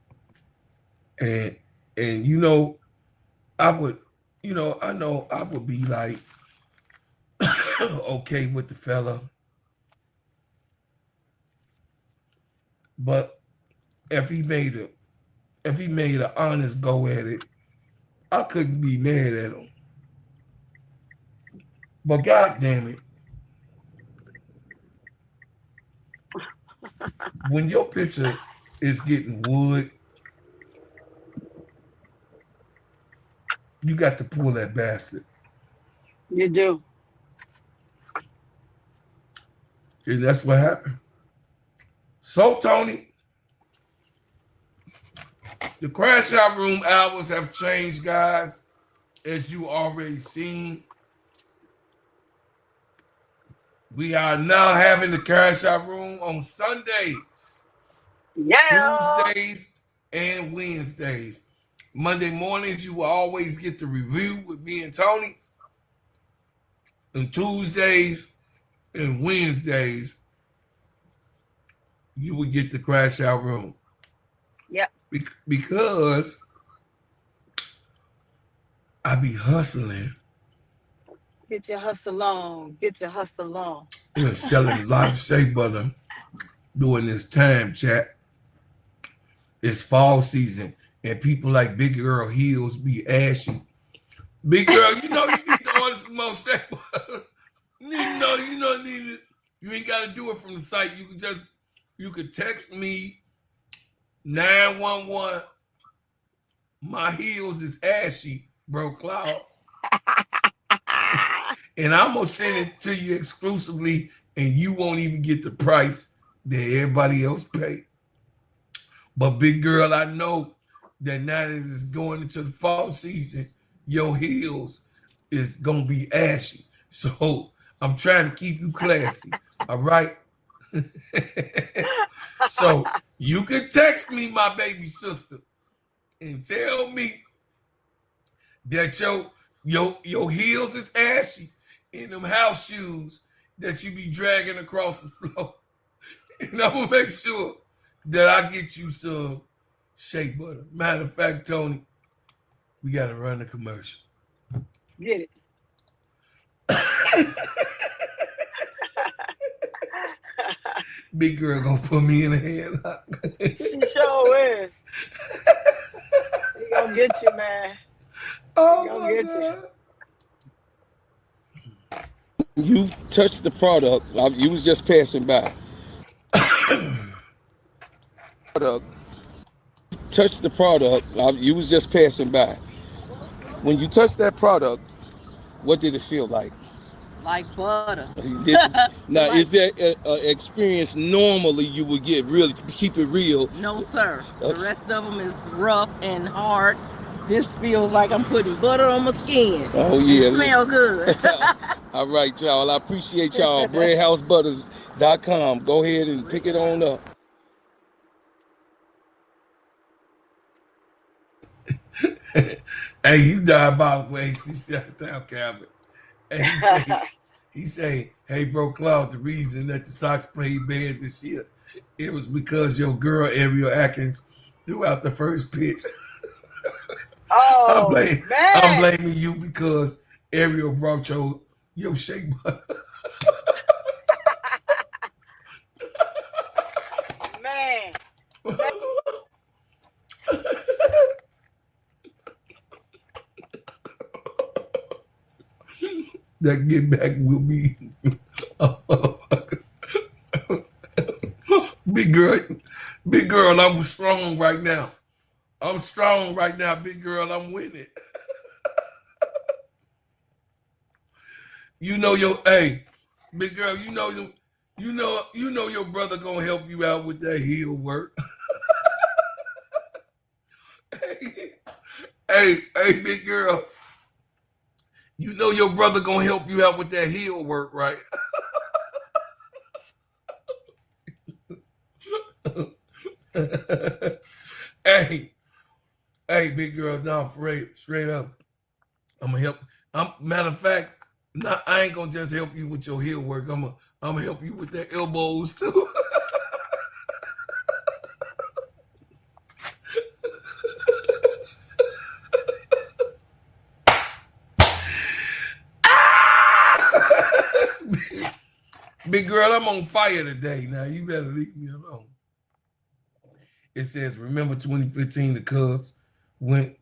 and you know, I would, I know I would be like okay with the fella, but if he made an honest go at it, I couldn't be mad at him. But God damn it, when your picture is getting wood, you got to pull that bastard. You do. And that's what happened. So, Tony, the crash out room hours have changed, guys, as you already seen. We are now having the crash out room on Sundays, Yeah. Tuesdays, and Wednesdays. Monday mornings, you will always get the review with me and Tony. And Tuesdays and Wednesdays, you would get the crash out room. Yep. Because I be hustling. Get your hustle on. Get your hustle on. You're selling a lot of shea butter during this time, chat. It's fall season, and people like Big Girl Heels be ashy. Big Girl, you know you need to order some more shea butter. You ain't got to do it from the site. You could text me 911. My heels is ashy, bro, Cloud. And I'm going to send it to you exclusively, and you won't even get the price that everybody else pay. But Big Girl, I know that now that it's going into the fall season, your heels is going to be ashy. So I'm trying to keep you classy, all right? So you can text me, my baby sister, and tell me that your heels is ashy in them house shoes that you be dragging across the floor. And I'm going to make sure that I get you some shea butter. Matter of fact, Tony, we got to run the commercial. Get it. Big Girl gonna put me in a headlock. She sure is. He gonna get you, man. Oh my God. You touched the product. You was just passing by. Touch the product. You was just passing by. When you touched that product, what did it feel like? Like butter. Now, Like, is that an experience normally you would get? Really, keep it real. no, sir. The rest of them is rough and hard. This feels like I'm putting butter on my skin. Oh yeah, it smell good. All right, y'all. I appreciate y'all. BreadHouseButters.com. Go ahead and pick it on up. Hey, you diabolical AC Shutdown Cabinet. And he say, hey, bro, Cloud, the reason that the Sox played bad this year, it was because your girl, Ariel Atkins, threw out the first pitch. Oh, I'm blaming you because Ariel brought your shea butter. Man. That get back will be big girl, I'm strong right now. I'm strong right now, big girl. I'm with it. You know, hey, Big girl, you know your brother gonna help you out with that heel work. hey, big girl. You know your brother gonna help you out with that heel work, right? hey, big girl, no, straight up. I'm gonna help. Matter of fact, I ain't gonna just help you with your heel work. I'm gonna help you with the elbows too. Big girl, I'm on fire today. Now you better leave me alone. It says, remember 2015, the Cubs went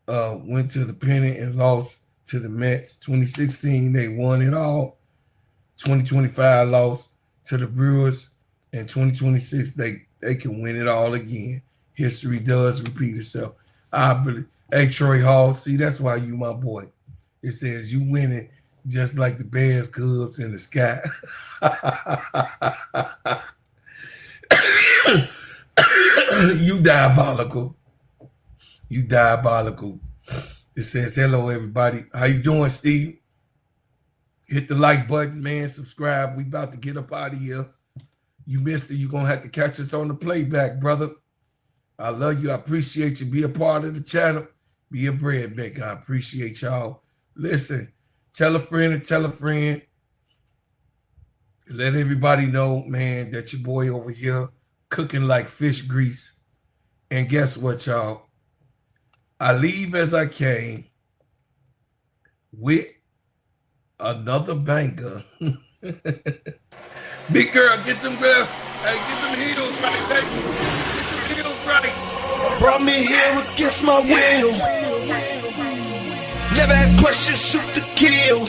to the pennant and lost to the Mets. 2016, they won it all. 2025 lost to the Brewers. And 2026, they can win it all again. History does repeat itself. I believe. Hey, Troy Hall, see, that's why you my boy. It says you winning just like the Bears, Cubs, in the sky. You diabolical. You diabolical. It says, hello, everybody. How you doing, Steve? Hit the like button, man. Subscribe. We about to get up out of here. You missed it. You're going to have to catch us on the playback, brother. I love you. I appreciate you. Be a part of the channel. Be a bread maker. I appreciate y'all. Listen, tell a friend and tell a friend. Let everybody know, man, that your boy over here cooking like fish grease. And guess what, y'all? I leave as I came with another banger. Big girl, get them girl. Hey, get them heels right, baby. Get them heels right. Brought me here against my will. Never ask questions, shoot to kill.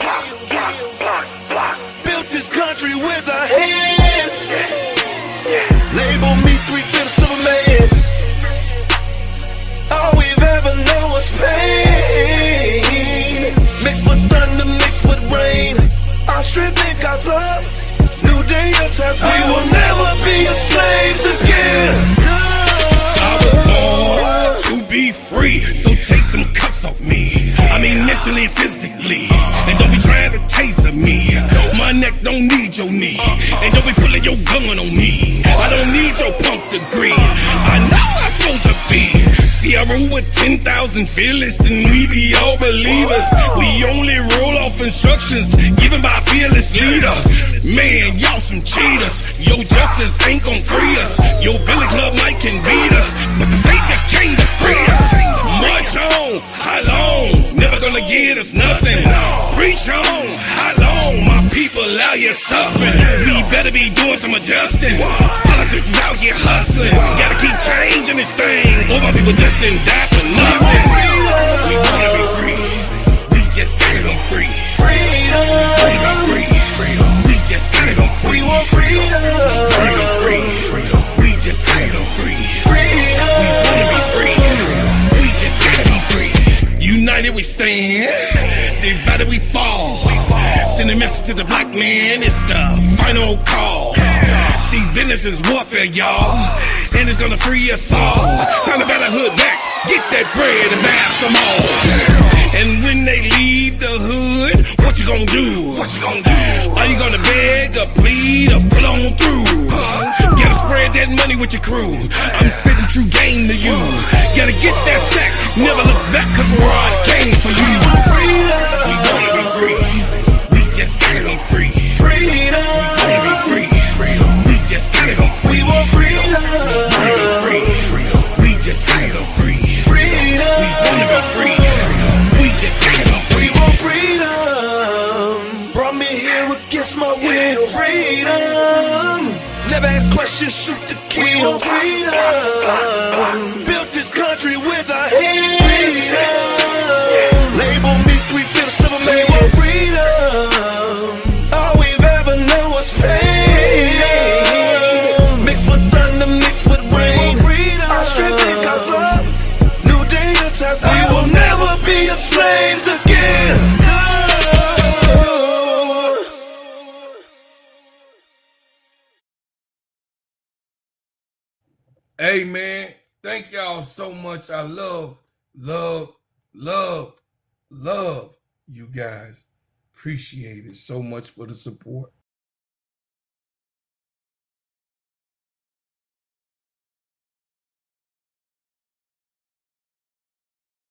Built this country with our hands. Label me 3/5 of a man. All we've ever known was pain. Mixed with thunder, mixed with rain. Our strength in God's love. New day, new time. We will never be slaves again. I was born to be free, so take them cuffs off me. I mean mentally and physically. And don't be trying to taser me. My neck don't need your knee. And don't be pulling your gun on me. I don't need your punk degree. I know I'm supposed to be. See, I roll with 10,000 fearless, and we be all believers. We only roll off instructions given by a fearless leader. Man, y'all some cheaters. Your justice ain't gon' free us. Your Billy Club might can beat us, but the Savior came to free us. March on, how long? Never gonna get us nothing. Preach on, how long? My people out here suffering. We better be doing some adjusting. Politics is out here hustling. Gotta keep changing this thing. All my people just didn't die for nothing. We wanna be free. We just gotta go free. Freedom. Wanna be free. We just gotta go free. We want freedom. Wanna go free. We just gotta go free. Freedom. We wanna be free. We just gotta go free. United we stand, divided we fall. Send a message to the black man, it's the final call. See, business is warfare, y'all, and it's gonna free us all. Time to battle hood back, get that bread and buy some more. And when they leave the hood, what you gonna do? Are you gonna beg or plead or pull on through? Gotta spread that money with your crew. I'm spitting true game to you. Gotta get that sack, never look back, cause we're all came for you. We wanna be free. We just gotta go free. Freedom. We wanna be free. We just gotta go free. We want freedom. We wanna be free. We just gotta go free. Freedom. We wanna be free. We just gotta go free. We want freedom. Brought me here against my will. Freedom. Never ask questions, shoot to kill. We want freedom. Built this country with our hands. Freedom. Label me 3/5 of a man. We want freedom. All we've ever known was pain. Mixed with thunder, mixed with rain. Our strength in God's love. New day, new time. We will never be slaves again. Hey, man, thank y'all so much. I love you guys. Appreciate it so much for the support.